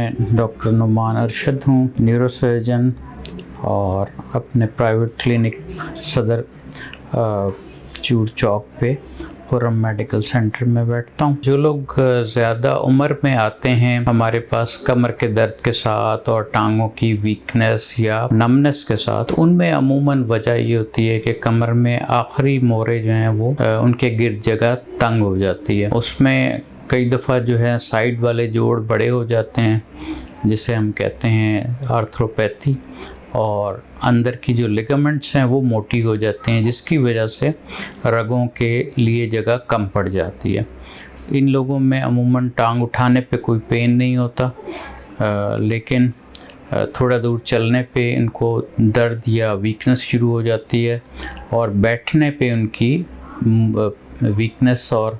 मैं डॉक्टर नुमान अरशद हूँ, न्यूरोसर्जन, और अपने प्राइवेट क्लिनिक सदर चूर चौक पे खुर्रम मेडिकल सेंटर में बैठता हूँ। जो लोग ज़्यादा उम्र में आते हैं हमारे पास कमर के दर्द के साथ और टांगों की वीकनेस या नमनेस के साथ, उनमें अमूमन वजह ये होती है कि कमर में आखिरी मोरे जो हैं वो उनके गिर्द जगह तंग हो जाती है। उसमें कई दफ़ा जो है साइड वाले जोड़ बड़े हो जाते हैं, जिसे हम कहते हैं आर्थ्रोपैथी, और अंदर की जो लिगामेंट्स हैं वो मोटी हो जाती हैं, जिसकी वजह से रगों के लिए जगह कम पड़ जाती है। इन लोगों में अमूमन टांग उठाने पे कोई पेन नहीं होता, लेकिन थोड़ा दूर चलने पे इनको दर्द या वीकनेस शुरू हो जाती है, और बैठने पे उनकी वीकनेस और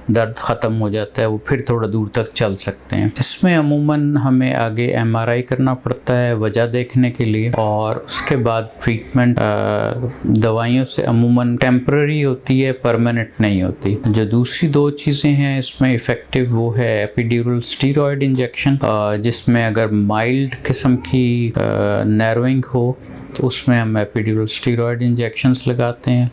दर्द ख़त्म हो जाता है, वो फिर थोड़ा दूर तक चल सकते हैं। इसमें अमूमन हमें आगे MRI करना पड़ता है वजह देखने के लिए, और उसके बाद ट्रीटमेंट दवाइयों से अमूमन टेम्पररी होती है, परमानेंट नहीं होती। जो दूसरी दो चीज़ें हैं इसमें इफ़ेक्टिव, वो है एपिड्यूरल स्टीरॉयड इंजेक्शन, जिसमें अगर माइल्ड किस्म की नैरोइंग हो तो उसमें हम एपिड्यूरल स्टीरॉयड इंजेक्शंस लगाते हैं,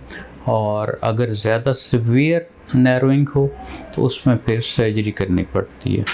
और अगर ज़्यादा सीवियर नैरोइंग हो तो उसमें फिर सर्जरी करनी पड़ती है।